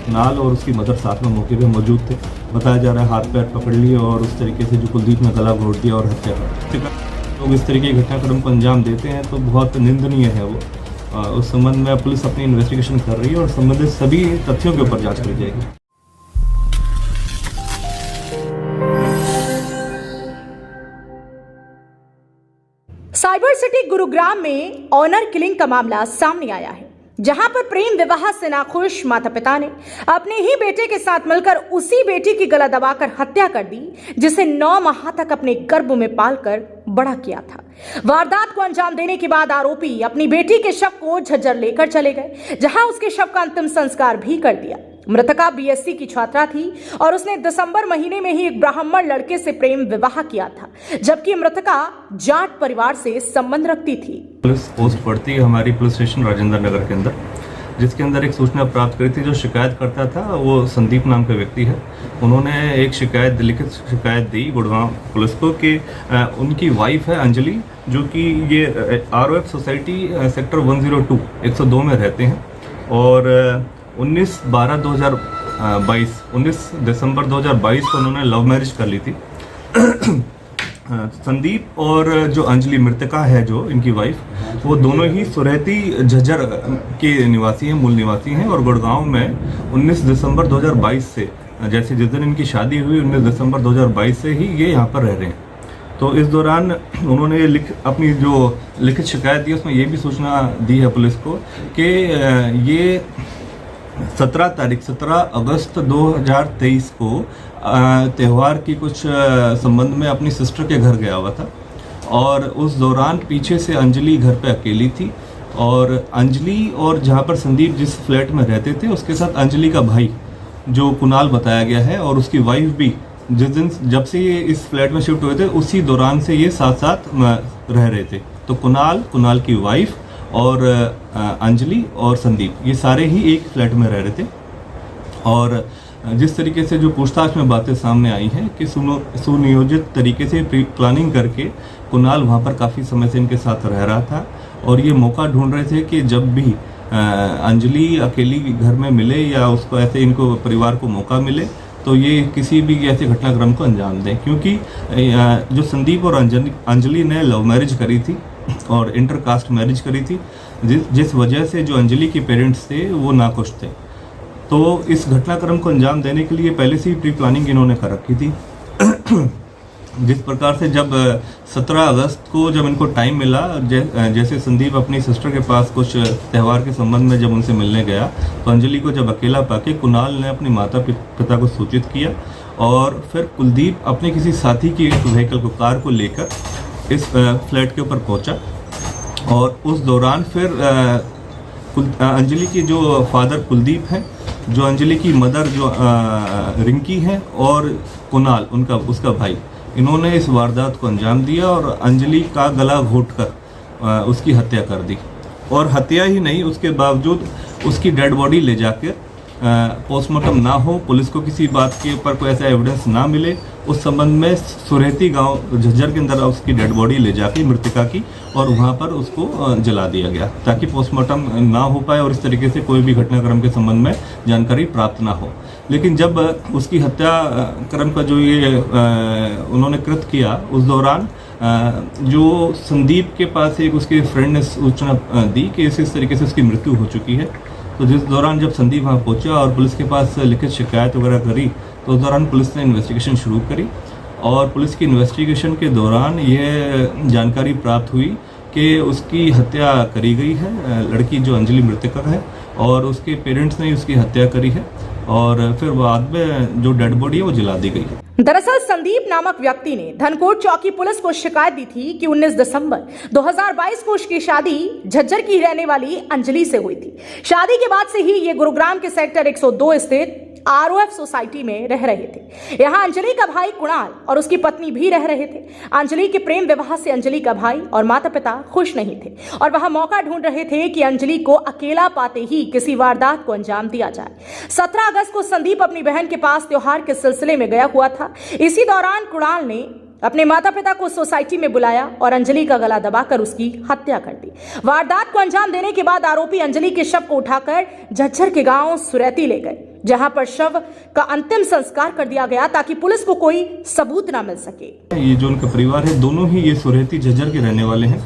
कुणाल और उसकी मदर साथ में मौके पे मौजूद थे। बताया जा रहा है हाथ पैर पकड़ लिए और उस तरीके से जो कुलदीप ने गला घोट दिया और हत्या कर दी। लोग इस तरीके के घटनाक्रम को अंजाम देते हैं तो बहुत निंदनीय है वो। उस संबंध में पुलिस अपनी इन्वेस्टिगेशन कर रही है और संबंधित सभी तथ्यों के ऊपर जांच करी जाएगी। साइबर सिटी गुरुग्राम में ऑनर किलिंग का मामला सामने आया है, जहां पर प्रेम विवाह से नाखुश माता पिता ने अपने ही बेटे के साथ मिलकर उसी बेटी की गला दबाकर हत्या कर दी, जिसे 9 माह तक अपने गर्भ में पालकर बड़ा किया था। वारदात को अंजाम देने के बाद आरोपी अपनी बेटी के शव को झज्जर लेकर चले गए, जहां उसके शव का अंतिम संस्कार भी कर दिया। मृतका बीएससी की छात्रा थी और उसने दिसंबर महीने में ही एक ब्राह्मण लड़के से प्रेम विवाह किया था, जबकि मृतका जाट परिवार से संबंध रखती थी। पुलिस पोस्ट पड़ती है हमारी पुलिस स्टेशन राजेंद्र नगर के अंदर, जिसके अंदर एक सूचना प्राप्त करी थी। जो शिकायत करता था वो संदीप नाम का व्यक्ति है। उन्होंने एक लिखित शिकायत दी गुड़गांव पुलिस को कि उनकी वाइफ है अंजलि, जो कि ये ROF सोसाइटी सेक्टर 102 102 में रहते हैं और 19 दिसंबर 2022 को उन्होंने लव मैरिज कर ली थी। संदीप और जो अंजलि मृतका है, जो इनकी वाइफ, वो दोनों ही सुरहती झज्जर के निवासी हैं, मूल निवासी हैं और गुड़गांव में 19 दिसंबर 2022 से, जैसे जिस दिन इनकी शादी हुई 19 दिसंबर 2022 से ही ये यहाँ पर रह रहे हैं। तो इस दौरान उन्होंने अपनी जो लिखित शिकायत दी उसमें ये भी सूचना दी है पुलिस को कि ये 17 अगस्त 2023 को त्यौहार की कुछ संबंध में अपनी सिस्टर के घर गया हुआ था और उस दौरान पीछे से अंजलि घर पे अकेली थी और अंजलि और जहाँ पर संदीप जिस फ्लैट में रहते थे उसके साथ अंजलि का भाई जो कुणाल बताया गया है और उसकी वाइफ भी जिस दिन जब से ये इस फ्लैट में शिफ्ट हुए थे उसी दौरान से ये साथ साथ रह रहे थे। तो कुणाल की वाइफ और अंजलि और संदीप ये सारे ही एक फ्लैट में रह रहे थे। और जिस तरीके से जो पूछताछ में बातें सामने आई हैं कि सुनियोजित तरीके से प्री प्लानिंग करके कुणाल वहाँ पर काफ़ी समय से इनके साथ रह रहा था और ये मौका ढूंढ रहे थे कि जब भी अंजलि अकेली घर में मिले या उसको ऐसे इनको परिवार को मौका मिले तो ये किसी भी ऐसे घटनाक्रम को अंजाम दें, क्योंकि जो संदीप और अंजलि ने लव मैरिज करी थी और इंटरकास्ट मैरिज करी थी, जिस वजह से जो अंजलि के पेरेंट्स थे वो नाखुश थे। तो इस घटनाक्रम को अंजाम देने के लिए पहले से ही प्री प्लानिंग इन्होंने कर रखी थी। जिस प्रकार से जब 17 अगस्त को जब इनको टाइम मिला, जैसे संदीप अपनी सिस्टर के पास कुछ त्यौहार के संबंध में जब उनसे मिलने गया तो अंजलि को जब अकेला पाके कुणाल ने अपने माता पिता को सूचित किया और फिर कुलदीप अपने किसी साथी की व्हीकल को कार को लेकर इस फ्लैट के ऊपर पहुंचा और उस दौरान फिर अंजलि के जो फादर कुलदीप हैं, जो अंजलि की मदर जो रिंकी है और कुणाल उसका भाई, इन्होंने इस वारदात को अंजाम दिया और अंजलि का गला घोंटकर उसकी हत्या कर दी। और हत्या ही नहीं, उसके बावजूद उसकी डेड बॉडी ले जाकर पोस्टमार्टम ना हो, पुलिस को किसी बात के ऊपर कोई ऐसा एविडेंस ना मिले, उस संबंध में सुरहती गांव झज्जर के अंदर उसकी डेड बॉडी ले जाके मृतका की और वहां पर उसको जला दिया गया ताकि पोस्टमार्टम ना हो पाए और इस तरीके से कोई भी घटनाक्रम के संबंध में जानकारी प्राप्त ना हो। लेकिन जब उसकी हत्या क्रम का जो ये उन्होंने कृत किया, उस दौरान जो संदीप के पास एक उसके फ्रेंड ने सूचना दी कि इस तरीके से उसकी मृत्यु हो चुकी है। तो जिस दौरान जब संदीप वहाँ पहुँचा और पुलिस के पास लिखित शिकायत वगैरह करी तो उस दौरान पुलिस ने इन्वेस्टिगेशन शुरू करी और पुलिस की इन्वेस्टिगेशन के दौरान यह जानकारी प्राप्त हुई कि उसकी हत्या करी गई है, लड़की जो अंजलि मृतका है और उसके पेरेंट्स ने उसकी हत्या करी है और फिर बाद में जो डेड बॉडी है वो जला दी गई है। दरअसल संदीप नामक व्यक्ति ने धनकोट चौकी पुलिस को शिकायत दी थी कि 19 दिसंबर 2022 को उसकी शादी झज्जर की रहने वाली अंजलि से हुई थी। शादी के बाद से ही ये गुरुग्राम के सेक्टर 102 स्थित ROF सोसाइटी में रह रहे थे। यहाँ अंजलि का भाई कुणाल और उसकी पत्नी भी रह रहे थे। अंजलि के प्रेम विवाह से अंजलि का भाई और माता पिता खुश नहीं थे और वह मौका ढूंढ रहे थे कि अंजलि को अकेला पाते ही किसी वारदात को अंजाम दिया जाए। 17 अगस्त को संदीप अपनी बहन के पास त्योहार के सिलसिले में गया हुआ था। इसी दौरान कुणाल ने अपने माता पिता को सोसाइटी में बुलाया और अंजलि का गला दबाकर उसकी हत्या कर दी। वारदात को अंजाम देने के बाद आरोपी अंजलि के शव को उठाकर झज्जर के गांव सुरैती ले गए, जहां पर शव का अंतिम संस्कार कर दिया गया ताकि पुलिस को कोई सबूत ना मिल सके। ये जो उनका परिवार है, दोनों ही ये सुरहेती झज्जर के रहने वाले हैं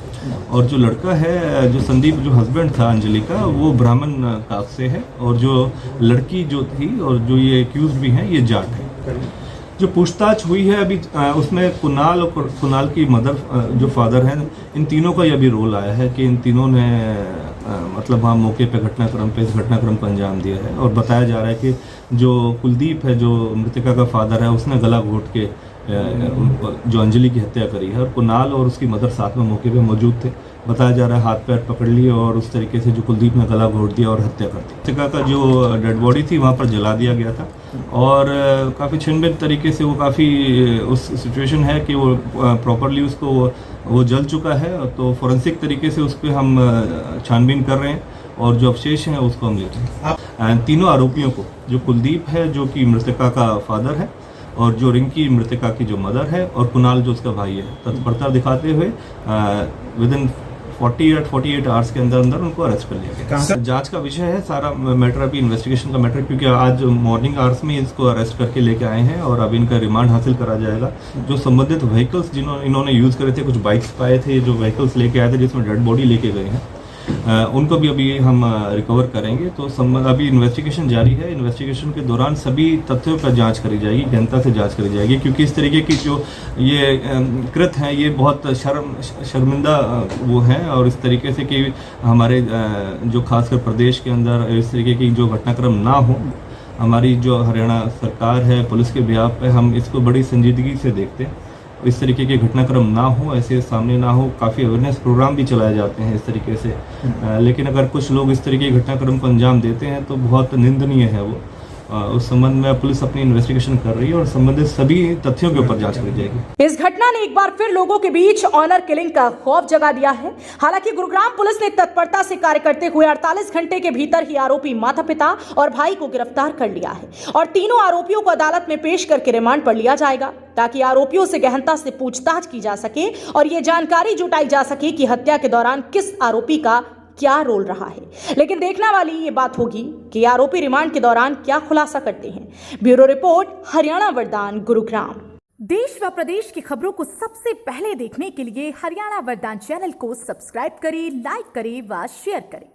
और जो लड़का है, जो संदीप, जो हस्बैंड था अंजलि का, वो ब्राह्मण कास्ट से है और जो लड़की जो थी और जो ये एक्यूज भी हैं, ये जाट है। जो पूछताछ हुई है अभी उसमें कुणाल और कुणाल की मदर, जो फादर हैं, इन तीनों का ये भी रोल आया है कि इन तीनों ने मतलब वहाँ मौके पे इस घटनाक्रम को अंजाम दिया है। और बताया जा रहा है कि जो कुलदीप है, जो मृतका का फादर है, उसने गला घोट के जो अंजलि की हत्या करी है और कुणाल और उसकी मदर साथ में मौके पे मौजूद थे। बताया जा रहा है हाथ पैर पकड़ लिए और उस तरीके से जो कुलदीप ने गला घोट दिया और हत्या कर दी। मृतका का जो डेड बॉडी थी वहाँ पर जला दिया गया था और काफ़ी छिन्न-भिन्न तरीके से वो काफ़ी उस सिचुएशन है कि वो प्रॉपरली उसको वो जल चुका है। तो फॉरेंसिक तरीके से उस पर हम छानबीन कर रहे हैं और जो अवशेष हैं उसको हम ले रहे हैं। तीनों आरोपियों को, जो कुलदीप है जो कि मृतका का फादर है, और जो रिंकी मृतका की जो मदर है, और कुणाल जो उसका भाई है, तत्परता दिखाते हुए विदिन 48 आवर्स के अंदर उनको अरेस्ट कर लिया गया। जांच का विषय है सारा मैटर, अभी इन्वेस्टिगेशन का मैटर, क्योंकि आज मॉर्निंग आवर्स में इसको अरेस्ट करके लेके आए हैं और अभी इनका रिमांड हासिल करा जाएगा। जो संबंधित व्हीकल्स इन्होंने यूज़ करे थे, कुछ बाइक्स पाए थे, जो व्हीकल्स लेके आए थे जिसमें डेड बॉडी लेके गए हैं, उनको भी अभी हम रिकवर करेंगे। तो अभी इन्वेस्टिगेशन जारी है। इन्वेस्टिगेशन के दौरान सभी तथ्यों पर जांच करी जाएगी, गहनता से जांच करी जाएगी, क्योंकि इस तरीके की जो ये कृत हैं, ये बहुत शर्मिंदा वो हैं। और इस तरीके से कि हमारे जो खासकर प्रदेश के अंदर इस तरीके की जो घटनाक्रम ना हो, हमारी जो हरियाणा सरकार है, पुलिस के बिहाफ पे हम इसको बड़ी संजीदगी से देखते हैं। इस तरीके के घटनाक्रम ना हो, ऐसे सामने ना हो। काफ़ी अवेयरनेस प्रोग्राम भी चलाए जाते हैं इस तरीके से, लेकिन अगर कुछ लोग इस तरीके के घटनाक्रम को अंजाम देते हैं तो बहुत निंदनीय है वो। उस संबंध में पुलिस अपनी इन्वेस्टिगेशन कर रही है और संबंधित सभी तथ्यों के ऊपर जांच करी जाएगी। इस घटना ने एक बार फिर लोगों के बीच ऑनर किलिंग का खौफ जगा दिया है। हालांकि गुरुग्राम पुलिस ने तत्परता से कार्य करते हुए 48 घंटे के भीतर ही आरोपी माता पिता और भाई को गिरफ्तार कर लिया है और तीनों आरोपियों को अदालत में पेश करके रिमांड पर लिया जाएगा, ताकि आरोपियों से गहनता से पूछताछ की जा सके और ये जानकारी जुटाई जा सके कि हत्या के दौरान किस आरोपी का क्या रोल रहा है। लेकिन देखने वाली ये बात होगी कि आरोपी रिमांड के दौरान क्या खुलासा करते हैं। ब्यूरो रिपोर्ट, हरियाणा वरदान, गुरुग्राम। देश व प्रदेश की खबरों को सबसे पहले देखने के लिए हरियाणा वरदान चैनल को सब्सक्राइब करें, लाइक करें व शेयर करें।